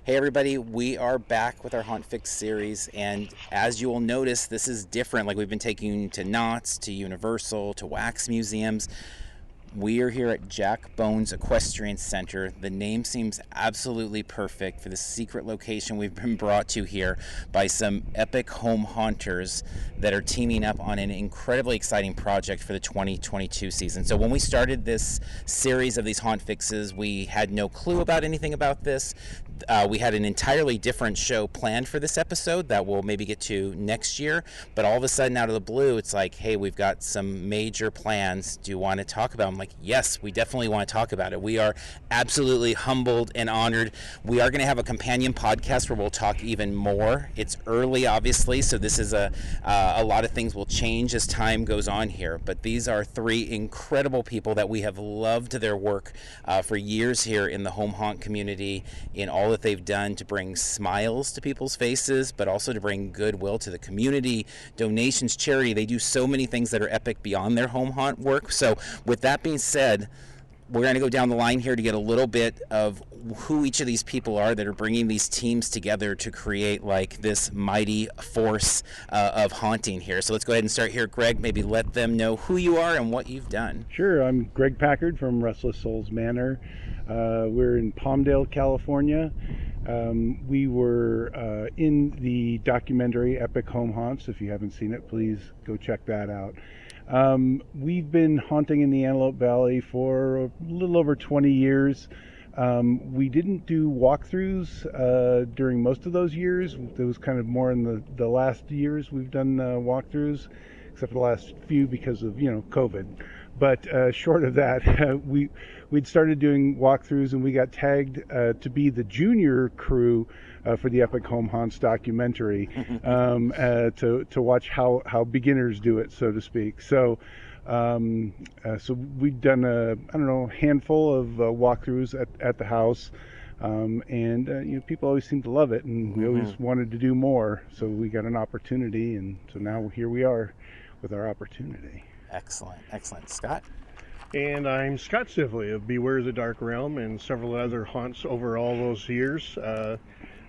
Hey everybody, we are back with our Haunt Fix series, and as you will notice, this is different. Like, we've been taking to Knott's, to Universal, to wax museums. We are here at Jack Bones Equestrian Center. The name seems absolutely perfect for the secret location we've been brought to here by some epic home haunters that are teaming up on an incredibly exciting project for the 2022 season. So when we started this series of these haunt fixes, we had no clue about anything about this. We had an entirely different show planned for this episode that we'll maybe get to next year, but all of a sudden, out of the blue, it's like, hey, we've got some major plans. Do you want to talk about them? I'm like, yes, we definitely want to talk about it. We are absolutely humbled and honored. We are going to have a companion podcast where we'll talk even more. It's early, obviously, so this is a lot of things will change as time goes on here, but these are three incredible people that we have loved their work for years here in the home haunt community, in all that they've done to bring smiles to people's faces, but also to bring goodwill to the community, donations, charity. They do so many things that are epic beyond their home haunt work. So with that being said, we're going to go down the line here to get a little bit of who each of these people are that are bringing these teams together to create like this mighty force of haunting here. So let's go ahead and start here. Greg, maybe let them know who you are and what you've done. Sure. I'm Greg Packard from Restless Souls Manor. We're in Palmdale, California. We were in the documentary Epic Home Haunts. If you haven't seen it, please go check that out. We've been haunting in the Antelope Valley for a little over 20 years. We didn't do walkthroughs during most of those years. It was kind of more in the last years we've done walkthroughs, except for the last few because of, COVID. But short of that, we'd started doing walkthroughs, and we got tagged to be the junior crew for the Epic Home Haunts documentary, to watch how beginners do it, so to speak. So we've done a handful of walkthroughs at the house, and people always seem to love it, and we always wanted to do more. So we got an opportunity, and so now here we are with our opportunity. Excellent. Scott? And I'm Scott Sivley of Beware the Dark Realm and several other haunts over all those years. I've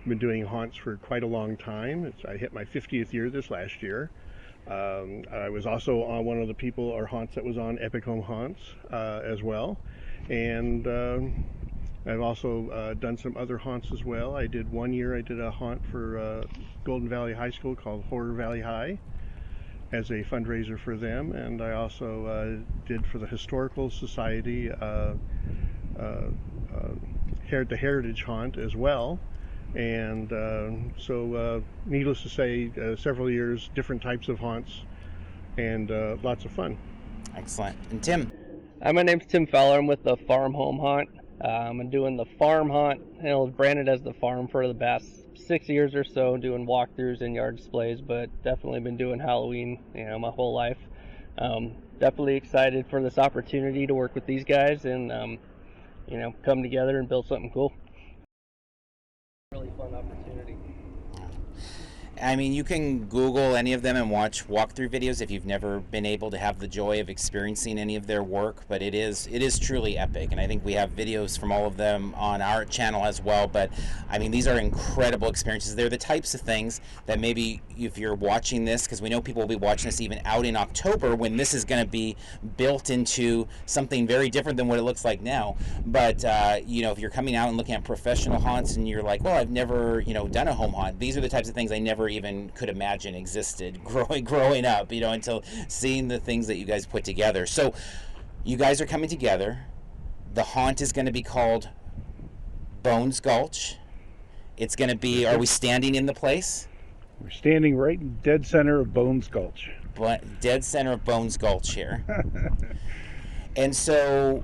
been doing haunts for quite a long time. I hit my 50th year this last year. I was also on one of the people or haunts that was on Epic Home Haunts as well. And I've also done some other haunts as well. I did a haunt for Golden Valley High School called Horror Valley High, as a fundraiser for them, and I also did for the Historical Society the Heritage Haunt as well. And so needless to say, several years, different types of haunts, and lots of fun. Excellent. And Tim? My name's Tim Fowler. I'm with the Farm Home Haunt. I'm doing the Farm Haunt, and it was branded as the Farm for the past 6 years or so, doing walkthroughs and yard displays, but definitely been doing Halloween, my whole life. Definitely excited for this opportunity to work with these guys and, come together and build something cool. Really fun opportunity. I mean, you can Google any of them and watch walkthrough videos if you've never been able to have the joy of experiencing any of their work, but it is truly epic, and I think we have videos from all of them on our channel as well. But I mean, these are incredible experiences. They're the types of things that maybe if you're watching this, because we know people will be watching this even out in October when this is going to be built into something very different than what it looks like now. But if you're coming out and looking at professional haunts and you're like, well, I've never done a home haunt, these are the types of things I never even could imagine existed growing up, until seeing the things that you guys put together. So you guys are coming together. The haunt is going to be called Bones Gulch. It's going to be, are we standing in the place? We're standing right in dead center of Bones Gulch. Dead center of Bones Gulch here. And so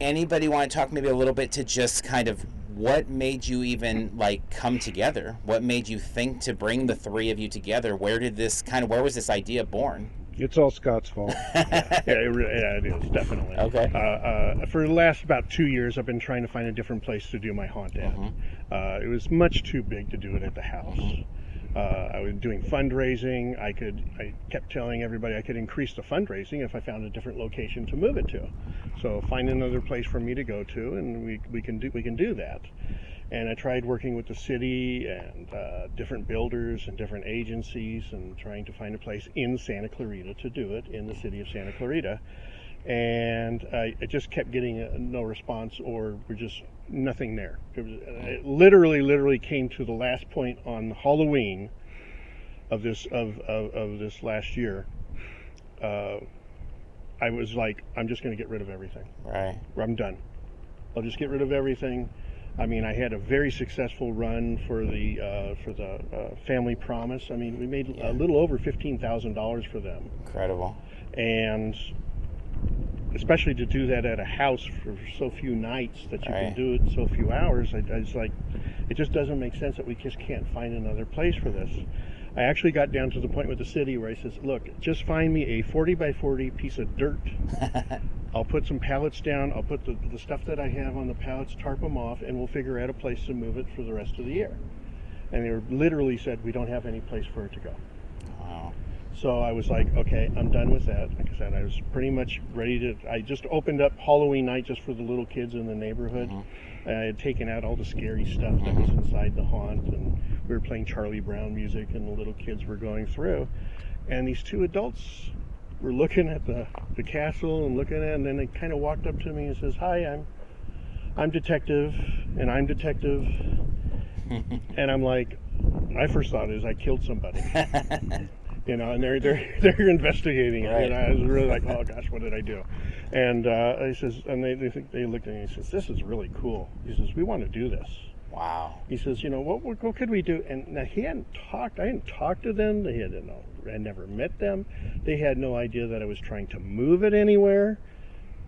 anybody want to talk maybe a little bit to just kind of what made you even like come together? What made you think to bring the three of you together? Where was this idea born? It's all Scott's fault. It is, definitely. Okay. For the last about 2 years, I've been trying to find a different place to do my haunt at. It was much too big to do it at the house. I was doing fundraising. I kept telling everybody I could increase the fundraising if I found a different location to move it to. So find another place for me to go to, and we can do that. And I tried working with the city and different builders and different agencies and trying to find a place in Santa Clarita to do it, in the city of Santa Clarita. And I just kept getting no response, or we're just nothing there. It literally came to the last point on Halloween of this last year. I was like, I'm just going to get rid of everything. Right. I'm done. I'll just get rid of everything. I mean, I had a very successful run for the Family Promise. I mean, we made a little over $15,000 for them. Incredible. And especially to do that at a house for so few nights that you can do it in so few hours, I was like, it just doesn't make sense that we just can't find another place for this. I actually got down to the point with the city where I says, look, just find me a 40 by 40 piece of dirt. I'll put some pallets down. I'll put the stuff that I have on the pallets, tarp them off, and we'll figure out a place to move it for the rest of the year. And they literally said, we don't have any place for it to go. Wow. So I was like, okay, I'm done with that. Like I said, I was pretty much ready to, I just opened up Halloween night just for the little kids in the neighborhood. I had taken out all the scary stuff that was inside the haunt, and we were playing Charlie Brown music, and the little kids were going through. And these two adults were looking at the castle and looking at it, and then they kind of walked up to me and says, hi, I'm detective, and I'm detective. And I'm like, my first thought is I killed somebody. You know, and they're investigating it. And I was really like, oh gosh, what did I do? And he says, and they looked at me and he says, this is really cool. He says, we want to do this. Wow. He says, you know, what could we do? And now I hadn't talked to them. I never met them. They had no idea that I was trying to move it anywhere.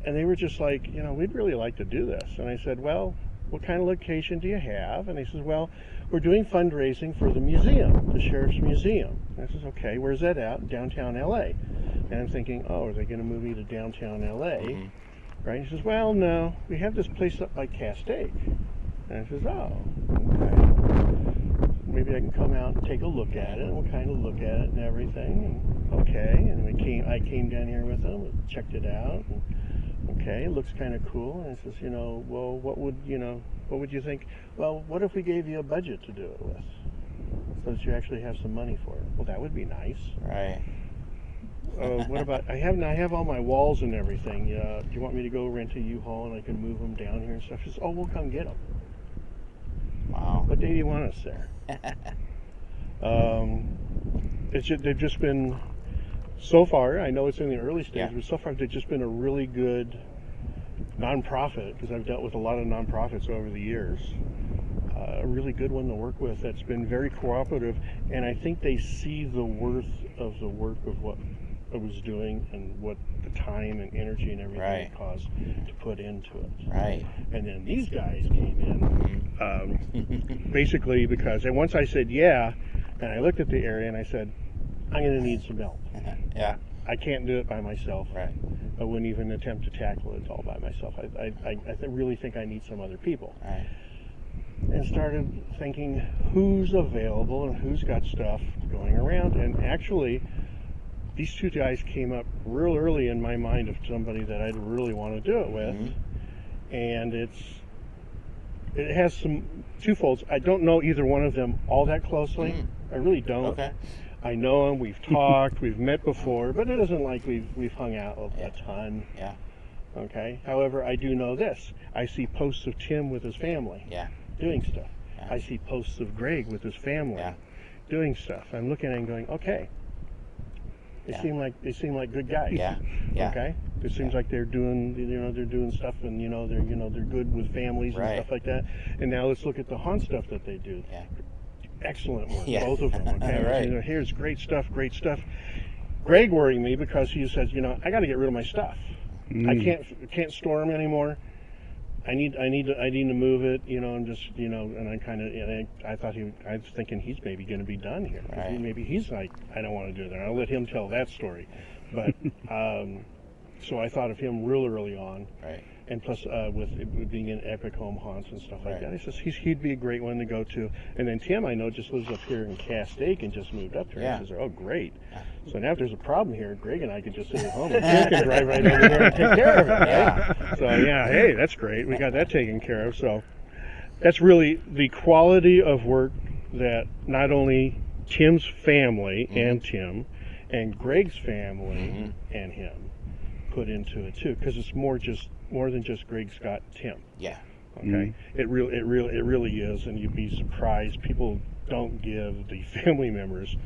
And they were just like, you know, we'd really like to do this. And I said, well, what kind of location do you have? And he says, well, we're doing fundraising for the museum, the Sheriff's Museum. And I says, okay, where's that at? Downtown LA. And I'm thinking, oh, are they going to move me to downtown LA? Right? He says, well, no, we have this place up by Castaic. And I says, oh, okay. Maybe I can come out and take a look at it. And we'll kind of look at it and everything. And okay. And I came down here with them and checked it out. And okay, it looks kind of cool. And I says, you know, well, what would you think? Well, what if we gave you a budget to do it with, so that you actually have some money for it? Well, that would be nice. Right. What about, I have all my walls and everything. Do you want me to go rent a U-Haul and I can move them down here and stuff? She says, oh, we'll come get them. Wow. What day do you want us there? They've just been, so far, I know it's in the early stages, but so far they've just been a really good nonprofit, because I've dealt with a lot of nonprofits over the years. A really good one to work with that's been very cooperative, and I think they see the worth of the work of what I was doing and what the time and energy and everything it caused to put into it. Right. And then these guys came in, basically because, and once I said yeah, and I looked at the area and I said, I'm going to need some help. Yeah. I can't do it by myself. Right. I wouldn't even attempt to tackle it all by myself. I really think I need some other people. Right. And started thinking who's available and who's got stuff going around. And actually, these two guys came up real early in my mind of somebody that I'd really want to do it with. And it has some twofolds. I don't know either one of them all that closely. I really don't. Okay. I know them, we've talked, we've met before, but it isn't like we've hung out a ton. Yeah. Okay. However, I do know this. I see posts of Tim with his family doing stuff. Yeah. I see posts of Greg with his family doing stuff. I'm looking at it and going, okay. They seem like good guys. Yeah. Yeah. Okay. It seems like they're doing stuff, and they're good with families and stuff like that. And now let's look at the haunt stuff that they do. Yeah. Excellent work, both of them. Okay, Right. Here's great stuff. Greg worrying me because he says, I got to get rid of my stuff. I can't store them anymore. I need to move it, and just, and I kind of, I was thinking he's maybe going to be done here. Right. Maybe he's like, I don't want to do that. I'll let him tell that story. But, so I thought of him real early on. Right. And plus, with it being in epic home haunts and stuff like Right. that, I says he'd be a great one to go to. And then Tim, I know, just lives up here in Castaic and just moved up here. Yeah. I says, oh, great. So now if there's a problem here, Greg and I can just sit at home and Tim can drive right over there and take care of it. Right? Yeah. So yeah, hey, that's great. We got that taken care of. So that's really the quality of work that not only Tim's family and Tim and Greg's family and him put into it too, because it's more than just Greg, Scott, Tim. Yeah. Okay. It really is, and you'd be surprised. People don't give the family members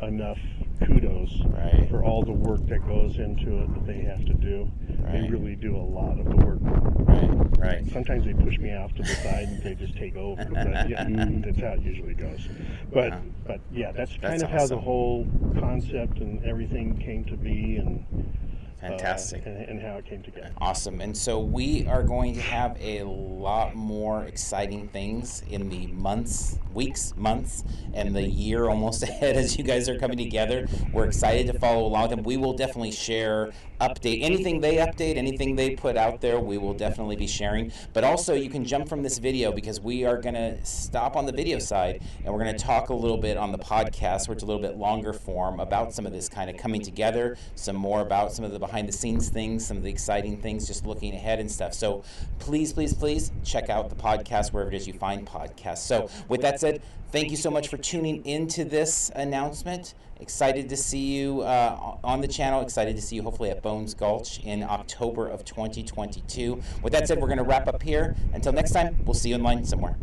enough kudos Right. for all the work that goes into it that they have to do. They Right. really do a lot of the work. Right. Sometimes they push me off to the side and they just take over. But yeah, that's how it usually goes. But yeah, that's kind of how the awesome. whole concept and everything came to be, and Fantastic. and how it came together. Awesome. And so we are going to have a lot more exciting things in the weeks, months, and the year almost ahead as you guys are coming together. We're excited to follow along, and we will definitely share anything they put out there, we will definitely be sharing. But also you can jump from this video, because we are going to stop on the video side and we're going to talk a little bit on the podcast, where it's a little bit longer form, about some of this kind of coming together, some more about some of the behind the scenes things, some of the exciting things, just looking ahead and stuff. So please check out the podcast wherever it is you find podcasts. So with that said, thank you so much for tuning into this announcement. Excited to see you on the channel. Excited to see you hopefully at Bones Gulch in October of 2022. With that said, we're going to wrap up here. Until next time, we'll see you in line somewhere.